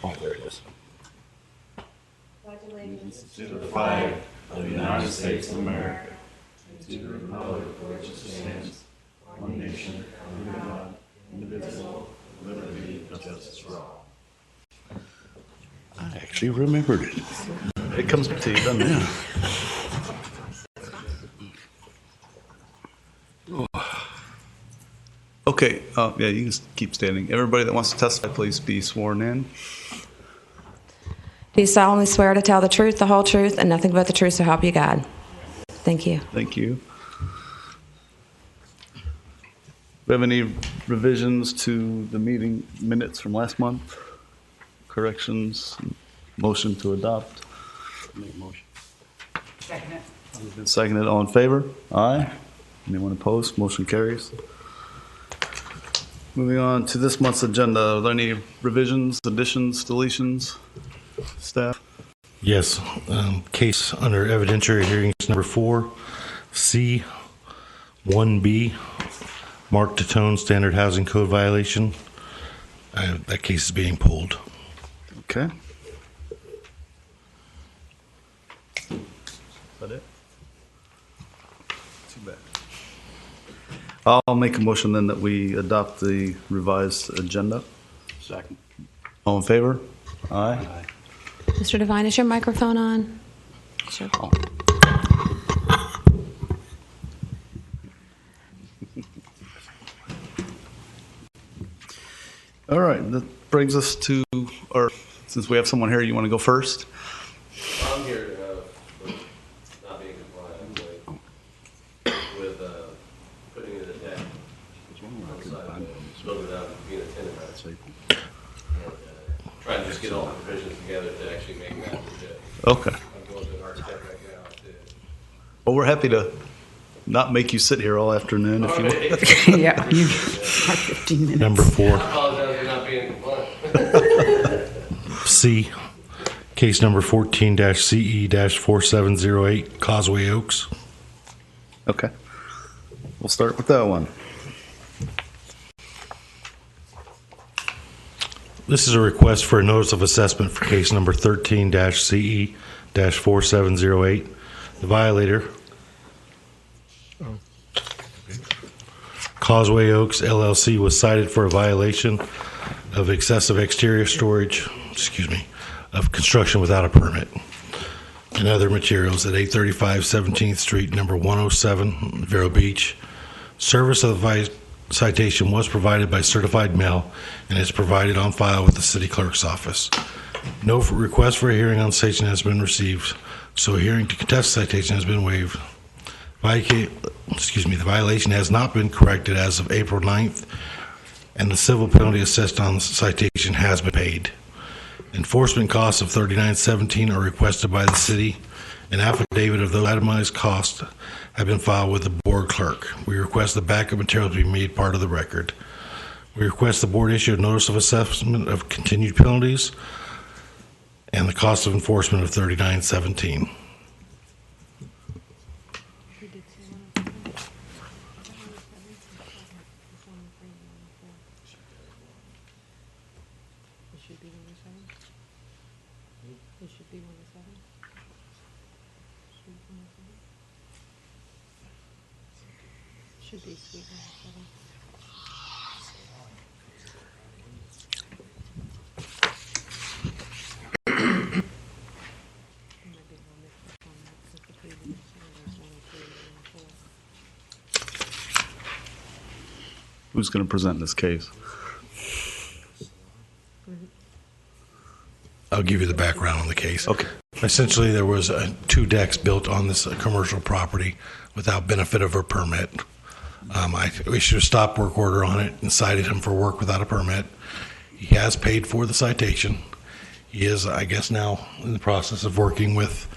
Oh, there it is. Pledge allegiance To the flag of the United States of America, and to the republic for which it stands, one nation, under God, indivisible, with liberty and justice for all. I actually remembered it. It comes back to you, doesn't it? Okay, yeah, you can just keep standing. Everybody that wants to testify, please be sworn in. Do you solemnly swear to tell the truth, the whole truth, and nothing but the truth, so help you God? Thank you. Thank you. Do we have any revisions to the meeting minutes from last month? Corrections? Motion to adopt? Make a motion. Second it. Moved and seconded. All in favor? Aye. Anyone opposed? Motion carries. Moving on to this month's agenda. Are there any revisions, additions, deletions? Staff? Yes, case under evidentiary hearings number 4, C, 1B, Mark Tatone Standard Housing Code violation. That case is being pulled. Okay. Is that it? Too bad. I'll make a motion then that we adopt the revised agenda. Second. All in favor? Aye. Aye. Mr. Devine, is your microphone on? Sure. Oh. All right, that brings us to, or since we have someone here, you want to go first? I'm here for not being compliant with putting in a deck outside the building out and being a tenant house. And trying to just get all the provisions together to actually make that legit. Okay. I'm going to an architect right now to. Well, we're happy to not make you sit here all afternoon if you want. Yeah, you got 15 minutes. Number I 4, apologize for not being compliant. C, case number 14-CE-4708, Causeway Oaks. Okay. We'll start with that one. This is a request for a notice of assessment for case number 13-CE-4708. The violator, Causeway Oaks LLC, was cited for a violation of excessive exterior storage, of construction without a permit and other materials at 835 17th Street, number 107, Vero Beach. Service of the citation was provided by certified mail and is provided on file with the city clerk's office. No request for a hearing on citation has been received, so a hearing to contest citation has been waived. The violation has not been corrected as of April 9th, and the civil penalty assessed on the citation has been paid. Enforcement costs of $39.17 are requested by the city. An affidavit of those itemized costs have been filed with the board clerk. We request the backup materials be made part of the record. We request the board issue a notice of assessment of continued penalties and the cost of enforcement of $39.17. Should be sweet. Who's going to present this case? I'll give you the background on the case. Okay. Essentially, there was 2 decks built on this commercial property without benefit of a permit. I issued a stop work order on it and cited him for work without a permit. He has paid for the citation. He is, I guess, now in the process of working with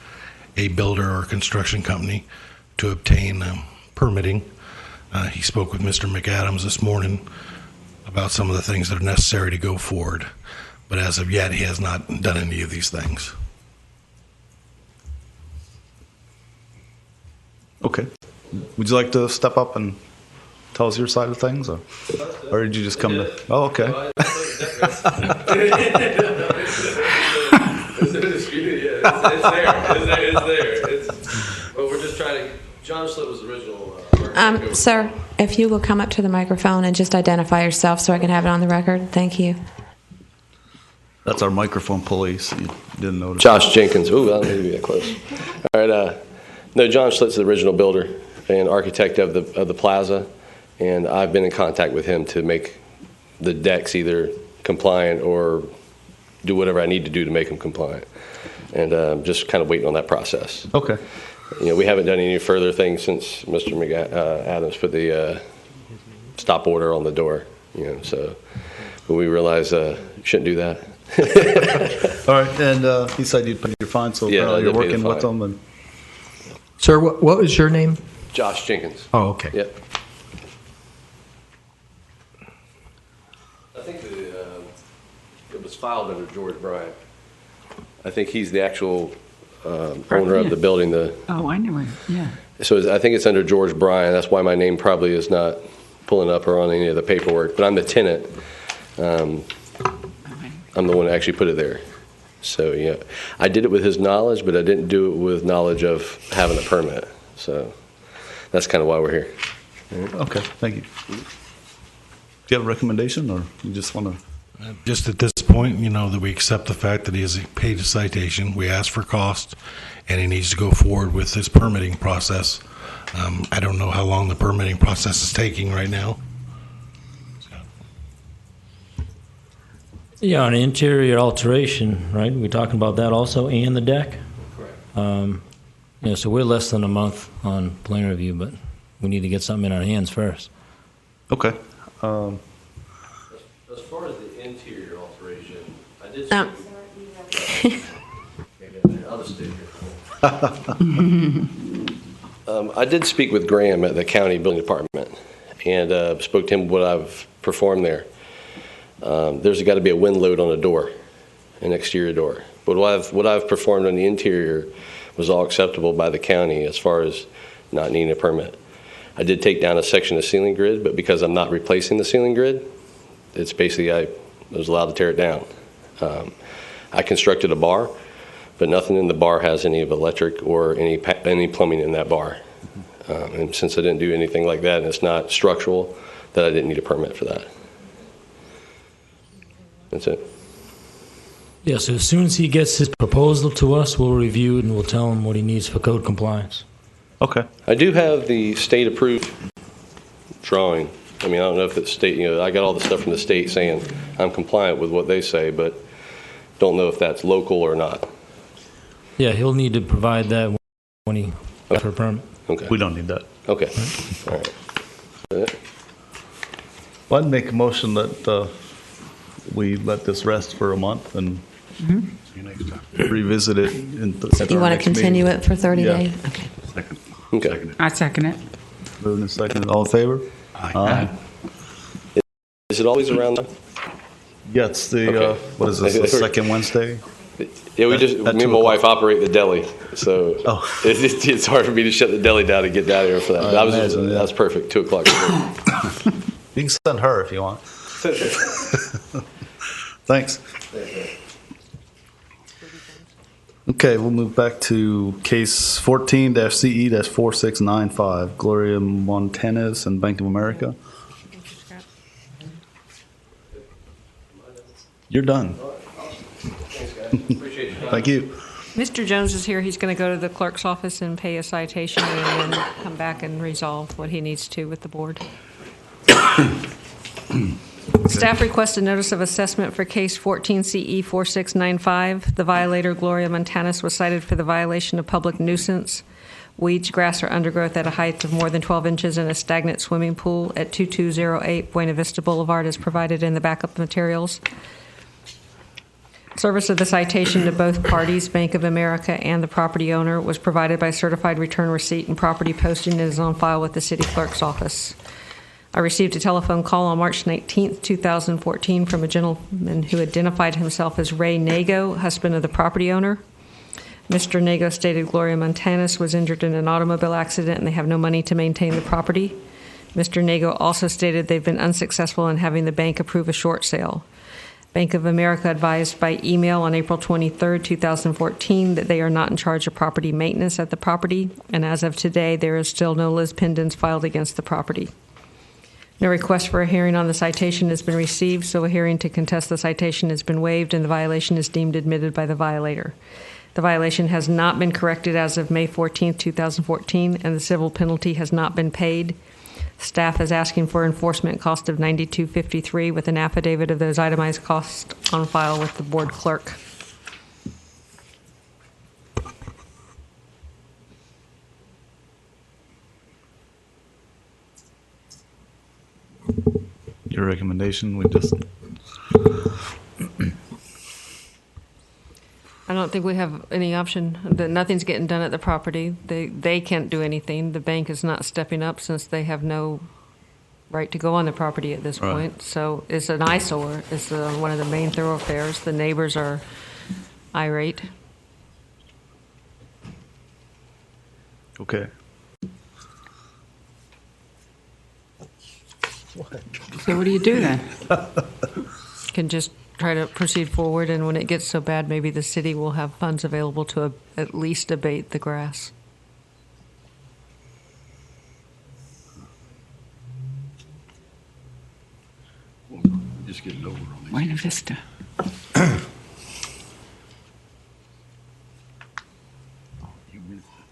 a builder or construction company to obtain permitting. He spoke with Mr. McAdams this morning about some of the things that are necessary to go forward. But as of yet, he has not done any of these things. Okay. Would you like to step up and tell us your side of things? Or did you just come to? Oh, okay. So I definitely But we're just trying to, John Schlitt was the original. Sir, if you will come up to the microphone and just identify yourself so I can have it on the record. Thank you. That's our microphone police. You didn't notice. Josh Jenkins. Ooh, I don't need to be that close. All right. No, John Schlitt's the original builder and architect of the plaza, and I've been in contact with him to make the decks either compliant or do whatever I need to do to make them compliant. And just kind of waiting on that process. Okay. You know, we haven't done any further things since Mr. Adams put the stop order on the door. You know, so but we realized you shouldn't do that. All right. And he said you'd pay your fine, so Yeah, I you're did pay the working with fine. them. And Sir, what was your name? Josh Jenkins. Oh, okay. Yep. I think it was filed under George Bryant. I think he's the actual owner of the building. Oh, I know him, yeah. So I think it's under George Bryant. That's why my name probably is not pulling up or on any of the paperwork. But I'm the tenant. I'm the one that actually put it there. So, yeah, I did it with his knowledge, but I didn't do it with knowledge of having a permit. So that's kind of why we're here. okay, thank you. Do you have a recommendation, or you just want to? Just at this point, you know, that we accept the fact that he has paid a citation, we ask for cost, and he needs to go forward with his permitting process. I don't know how long the permitting process is taking right now. Yeah, an interior alteration, right? We're talking about that also, and the deck? Correct. Yeah, so we're less than a month on plan review, but we need to get something in our hands first. Okay. As far as the interior alteration, I did Um, I'll just stay here. I did speak with Graham at the county building department and spoke to him what I've performed there. There's got to be a wind load on a door, an exterior door. But what I've performed on the interior was all acceptable by the county as far as not needing a permit. I did take down a section of ceiling grid, but because I'm not replacing the ceiling grid, it's basically I was allowed to tear it down. I constructed a bar, but nothing in the bar has any of electric or any plumbing in that bar. And since I didn't do anything like that, and it's not structural, that I didn't need a permit for that. That's it. Yeah, so as soon as he gets his proposal to us, we'll review it and we'll tell him what he needs for code compliance. Okay. I do have the state-approved drawing. I mean, I don't know if it's state, you know, I got all the stuff from the state saying I'm compliant with what they say, but don't know if that's local or not. Yeah, he'll need to provide that when he goes for a permit. Okay. We don't need that. Okay. All right. Well, I'd make a motion that we let this rest for a month and See you next time. revisit it. You want to continue it for 30 Yeah. days? Okay. Second. Okay. Second. I second it. Moving and second. All in favor? Aye. Is it always around? Yeah, it's the, Okay. what is this, the second Wednesday? Yeah, me At and 2 my wife o'clock. operate the deli, so Oh. it's hard for me to shut the deli down and get down here for that. I But imagine, yeah. that's perfect. 2 o'clock. You can send her if you want. Thanks. Okay, we'll move back to case 14-CE-4695, Gloria Montanez and Bank of America. You're done. Appreciate your time. Thank you. Mr. Jones is here. He's going to go to the clerk's office and pay a citation and then come back and resolve what he needs to with the board. Staff requests a notice of assessment for case 14-CE-4695. The violator, Gloria Montanez, was cited for the violation of public nuisance, weeds, grass, or undergrowth at a height of more than 12 inches in a stagnant swimming pool at 2208 Buena Vista Boulevard as provided in the backup materials. Service of the citation to both parties, Bank of America and the property owner, was provided by certified return receipt and property posting and is on file with the city clerk's office. I received a telephone call on March 19, 2014 from a gentleman who identified himself as Ray Nago, husband of the property owner. Mr. Nago stated Gloria Montanez was injured in an automobile accident and they have no money to maintain the property. Mr. Nago also stated they've been unsuccessful in having the bank approve a short sale. Bank of America advised by email on April 23, 2014, that they are not in charge of property maintenance at the property, and as of today, there is still no lis pendens filed against the property. No request for a hearing on the citation has been received, so a hearing to contest the citation has been waived, and the violation is deemed admitted by the violator. The violation has not been corrected as of May 14, 2014, and the civil penalty has not been paid. Staff is asking for enforcement cost of $92.53 with an affidavit of those itemized costs on file with the board clerk. Your recommendation, we just, I don't think we have any option. Nothing's getting done at the property. They can't do anything. The bank is not stepping up since they have no right to go on the property at this Right. point. So it's an eyesore. It's one of the main thoroughfares. The neighbors are irate. okay. So what do you do then? Can just try to proceed forward, and when it gets so bad, maybe the city will have funds available to at least abate the grass. Just get it over on these. Buena Vista.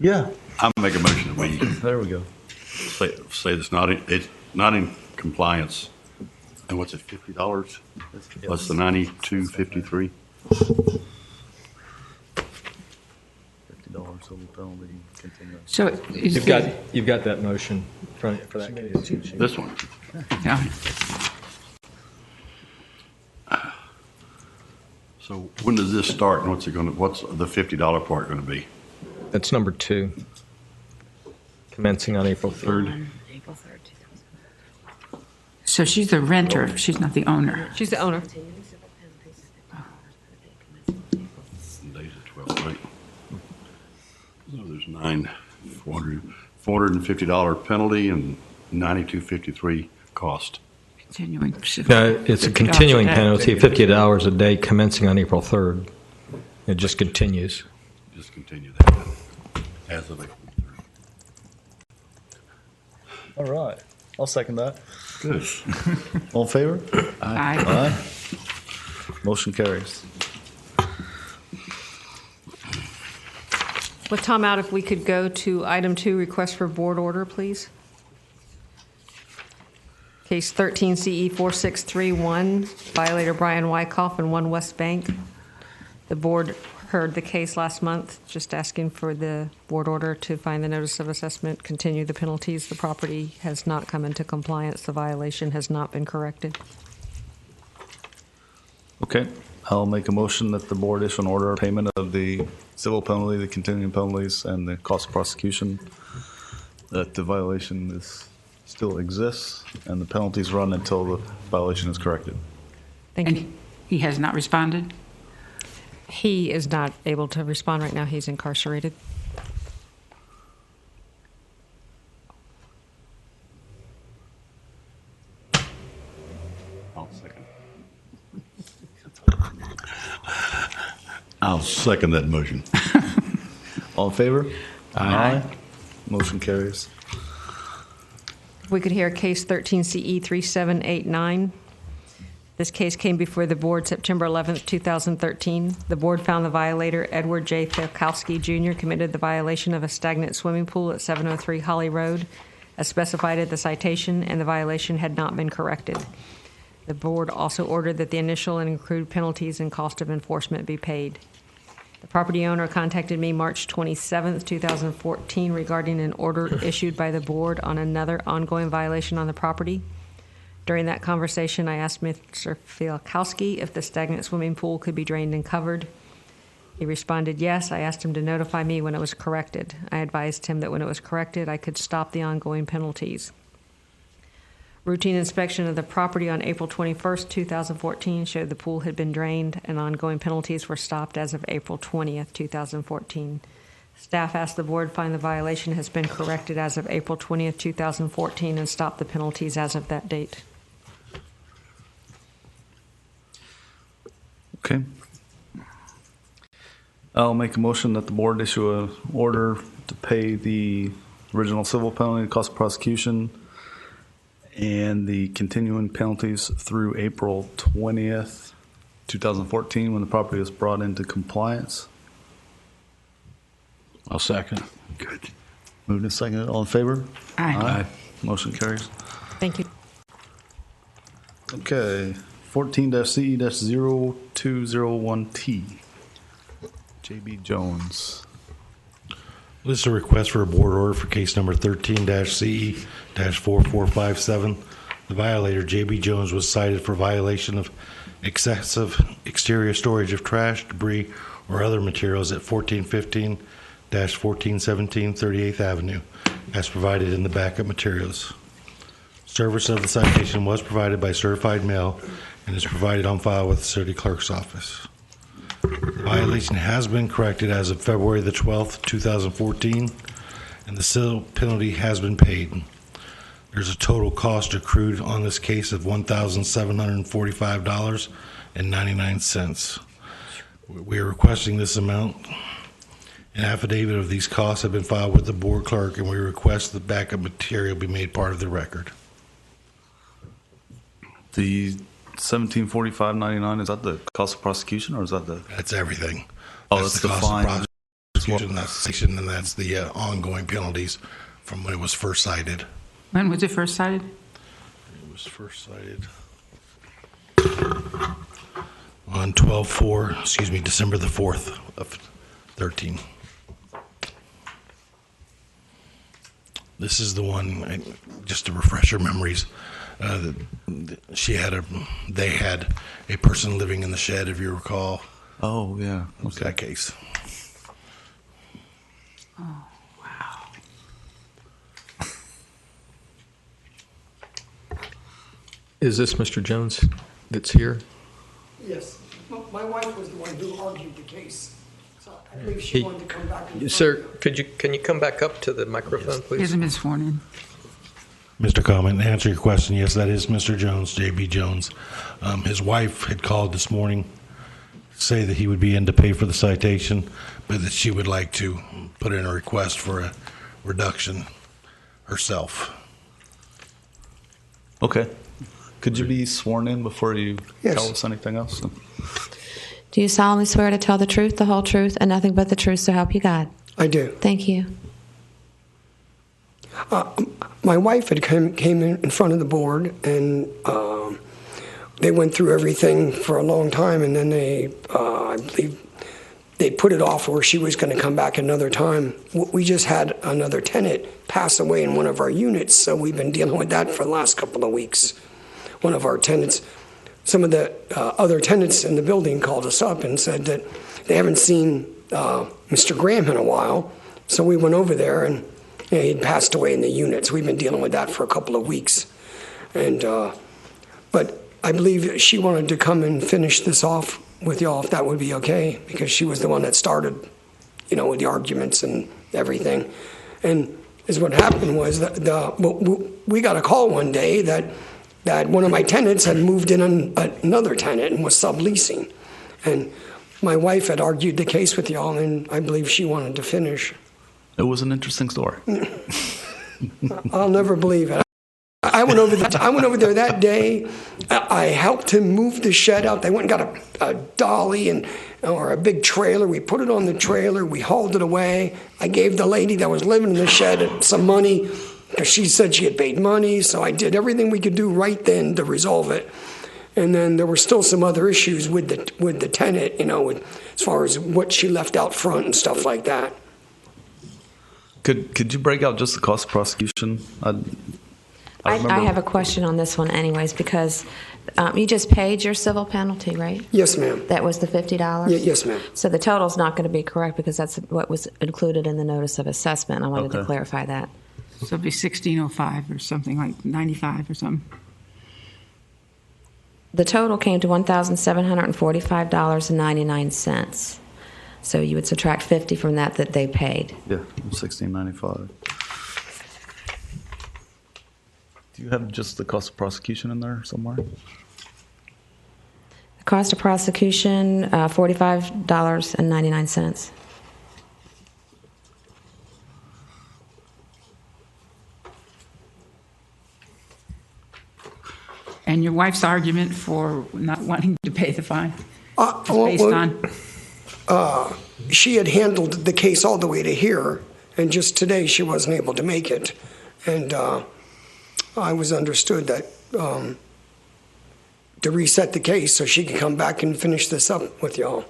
Yeah, I'll make a motion that we there we go. say it's not in compliance. And what's it, $50? Plus the $92.53? $50 civil penalty, continue. So is You've got that motion for that case. This one. yeah. So when does this start and what's the $50 part gonna be? That's number 2, commencing on April 3rd. So she's the renter. She's not the owner. She's the owner. Days of 12, right? So there's $450 penalty and $92.53 cost. Continuing. It's a continuing penalty, $50 a day, commencing on April 3rd. It just continues. Just continue that as of April 3rd. All right, I'll second that. Good. All in favor? Aye. Aye. Motion carries. With Tom out, if we could go to item 2, request for board order, please. Case 13 CE 4631, violator Brian Wyckoff and 1 West Bank. The board heard the case last month, just asking for the board order to find the notice of assessment, continue the penalties. The property has not come into compliance. The violation has not been corrected. Okay, I'll make a motion that the board issue an order of payment of the civil penalty, the continuing penalties, and the cost of prosecution, that the violation still exists, and the penalties run until the violation is corrected. Thank you. And he has not responded? He is not able to respond right now. He's incarcerated. I'll second that motion. All in favor? Aye. Motion carries. If we could hear case 13 CE 3789. This case came before the board September 11th, 2013. The board found the violator, Edward J. Falkowski Jr., committed the violation of a stagnant swimming pool at 703 Holly Road, as specified at the citation, and the violation had not been corrected. The board also ordered that the initial and accrued penalties and cost of enforcement be paid. The property owner contacted me March 27th, 2014, regarding an order issued by the board on another ongoing violation on the property. During that conversation, I asked Mr. Falkowski if the stagnant swimming pool could be drained and covered. He responded yes. I asked him to notify me when it was corrected. I advised him that when it was corrected, I could stop the ongoing penalties. Routine inspection of the property on April 21st, 2014 showed the pool had been drained and ongoing penalties were stopped as of April 20th, 2014. Staff asked the board find the violation has been corrected as of April 20th, 2014 and stop the penalties as of that date. Okay. I'll make a motion that the board issue an order to pay the original civil penalty, cost of prosecution, and the continuing penalties through April 20th, 2014, when the property is brought into compliance. I'll second. Good. Moved and seconded. All in favor? Aye. Motion carries. Thank you. Okay. 14-CE-0201T. J.B. Jones. This is a request for a board order for case number 13-CE-4457. The violator, J.B. Jones, was cited for violation of excessive exterior storage of trash, debris, or other materials at 1415-1417 38th Avenue, as provided in the backup materials. Service of the citation was provided by certified mail and is provided on file with the city clerk's office. The violation has been corrected as of February the 12th, 2014, and the civil penalty has been paid. There's a total cost accrued on this case of $1,745.99. We are requesting this amount. An affidavit of these costs have been filed with the board clerk, and we request the backup material be made part of the record. The 1745.99, is that the cost of prosecution, or is that the? That's everything. Oh, that's the fine. Prosecution, that's the section, and that's the ongoing penalties from when it was first cited. When was it first cited? It was first cited on December the 4th of 13. This is the one, just to refresh your memories, they had a person living in the shed, if you recall. Oh, yeah. It was that case. Oh, wow. Is this Mr. Jones that's here? Yes. My wife was the one who argued the case. So I believe she wanted to come back. Sir, can you come back up to the microphone, He please? hasn't been sworn in. Mr. Coleman, to answer your question, yes, that is Mr. Jones, J.B. Jones. His wife had called this morning to say that he would be in to pay for the citation, but that she would like to put in a request for a reduction herself. Okay. Could you be sworn in before you Yes. tell us anything else? Do you solemnly swear to tell the truth, the whole truth, and nothing but the truth, so help you God? I do. Thank you. My wife had came in front of the board, and they went through everything for a long time, and then they, I believe, they put it off where she was going to come back another time. We just had another tenant pass away in one of our units, so we've been dealing with that for the last couple of weeks. One of our tenants, some of the other tenants in the building called us up and said that they haven't seen Mr. Graham in a while, so we went over there, and he'd passed away in the units. We've been dealing with that for a couple of weeks. And but I believe she wanted to come and finish this off with y'all, if that would be okay, because she was the one that started, with the arguments and everything. And is what happened was that we got a call one day that one of my tenants had moved in on another tenant and was subleasing. And my wife had argued the case with y'all, and I believe she wanted to finish. It was an interesting story. I'll never believe it. I went over there that day. I helped him move the shed out. They went and got a dolly or a big trailer. We put it on the trailer. We hauled it away. I gave the lady that was living in the shed some money because she said she had paid money. So I did everything we could do right then to resolve it. And then there were still some other issues with the tenant, as far as what she left out front and stuff like that. Could you break out just the cost of prosecution? I have a question on this one anyways, because you just paid your civil penalty, right? Yes, ma'am. That was the $50? Yes, ma'am. So the total's not going to be correct because that's what was included in the notice of assessment. I wanted to Okay. clarify that. So it'd be 1605 or something like 95 or something. The total came to $1,745.99. So you would subtract 50 from that they paid. Yeah, 1695. Do you have just the cost of prosecution in there somewhere? The Cost of prosecution, $45.99. And your wife's argument for not wanting to pay the fine is well, based on? She had handled the case all the way to here, and just today she wasn't able to make it. And I was understood that to reset the case so she could come back and finish this up with y'all,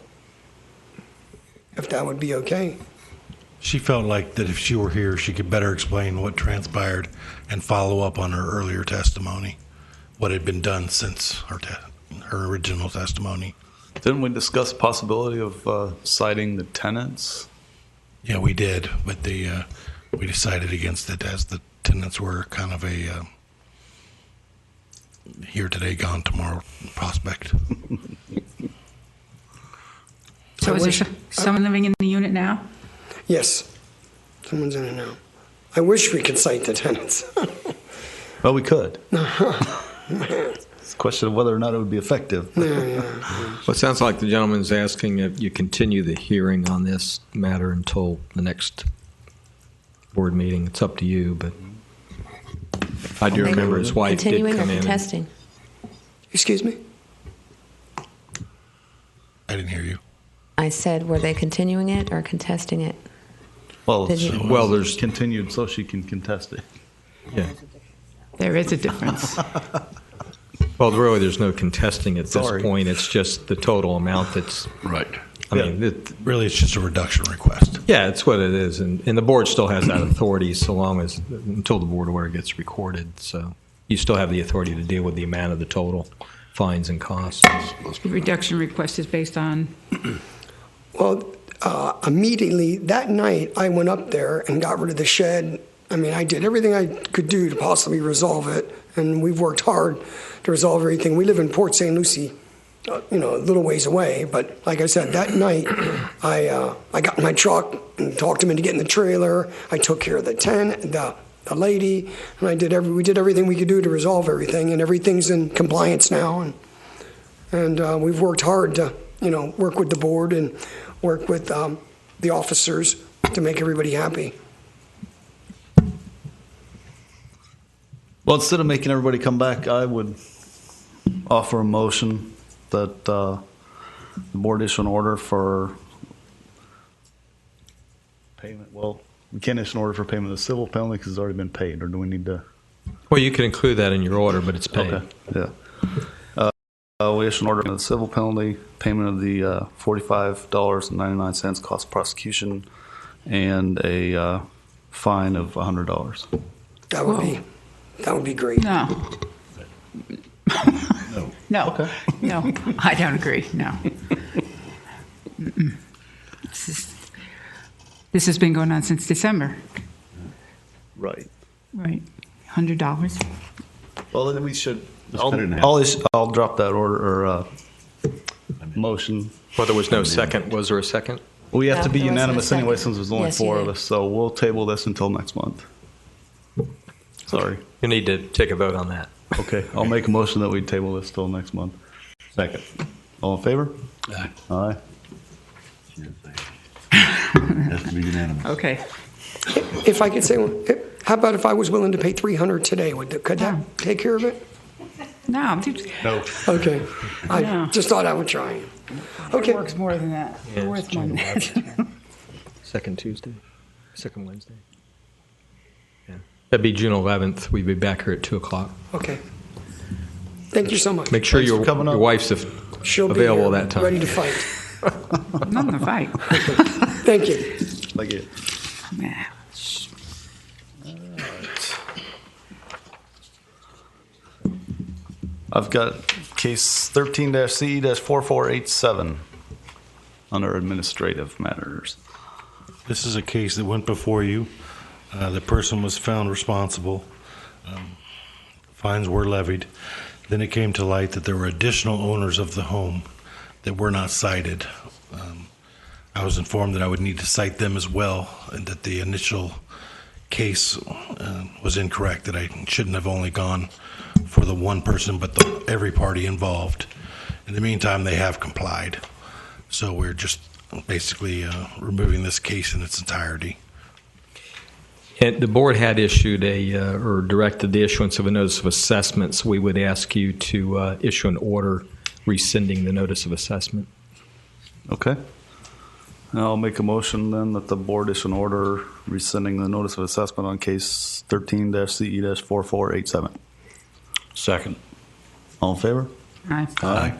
if that would be okay. She felt like that if she were here, she could better explain what transpired and follow up on her earlier testimony, what had been done since her original testimony. Didn't we discuss the possibility of citing the tenants? Yeah, we did, but we decided against it as the tenants were kind of a here today, gone tomorrow prospect. So is there someone living in the unit now? Yes, someone's in it now. I wish we could cite the tenants. Well, we could. It's a question of whether or not it would be effective. Well, it sounds like the gentleman's asking if you continue the hearing on this matter until the next board meeting. It's up to you, but I do remember his wife did Continuing or come in. contesting? Excuse me? I didn't hear you. I said, were they continuing it or contesting it? Well, Did you- well, there's continued so she can contest it. Yeah. There is a difference. Well, really, there's no contesting at this Sorry. point. It's just the total amount that's, Right. I mean, Really, it's just a reduction request. yeah, it's what it is. And the board still has that authority so long as, until the board order gets recorded. So you still have the authority to deal with the amount of the total fines and costs. The reduction request is based on, Well, immediately that night, I went up there and got rid of the shed. I mean, I did everything I could do to possibly resolve it, and we've worked hard to resolve everything. We live in Port St. Lucie, a little ways away, but like I said, that night, I got in my truck and talked him into getting the trailer. I took care of the lady, and we did everything we could do to resolve everything, and everything's in compliance now, and we've worked hard to, work with the board and work with the officers to make everybody happy. Well, instead of making everybody come back, I would offer a motion that the board issue an order for payment. Well, we can't issue an order for payment of the civil penalty because it's already been paid, or do we need to? Well, you can include that in your order, but it's paid. Okay, yeah. We issue an order for the civil penalty, payment of the $45.99 cost of prosecution, and a fine of $100. That would be great. no. No. Okay. No, I don't agree, no. Mm-mm. This has been going on since December, Right. right? $100? Well, then we should. Let's cut it in half. I'll drop that order or motion. Well, there was no second. Was there a second? We have No, to be there wasn't a unanimous anyway, second. since there's only Yes, you four of did. us. So we'll table this until next month. Sorry. You need to take a vote on that. Okay, I'll make a motion that we table this till next month. Second. All in favor? Aye. Aye. Has to be unanimous. Okay. If I could say, how about if I was willing to pay $300 today? Could that take care of it? No, No. Okay. I No. just thought I would try. it Okay. works more than that. Yeah, Worth it's more than that. Second Tuesday? Second Wednesday? Yeah. That'd be June 11th. We'd be back here at 2 o'clock. Okay. Thank you so much. Make sure Thanks for your coming up. wife's She'll be available here, that time. ready to fight. Not in the fight. Thank you. Thank you. Nah. I've got case 13-CE-4487 under administrative matters. This is a case that went before you. The person was found responsible. Fines were levied. Then it came to light that there were additional owners of the home that were not cited. I was informed that I would need to cite them as well, and that the initial case was incorrect, that I shouldn't have only gone for the one person, but every party involved. In the meantime, they have complied. So we're just basically removing this case in its entirety. And the board had issued or directed the issuance of a notice of assessment, so we would ask you to issue an order rescinding the notice of assessment. Okay. I'll make a motion then that the board issue an order rescinding the notice of assessment on case 13-CE-4487. Second. All in favor? Aye. Aye.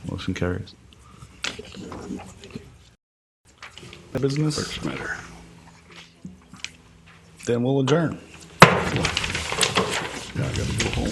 Motion carries. Business? First matter. Then we'll adjourn. Yeah, I gotta go home.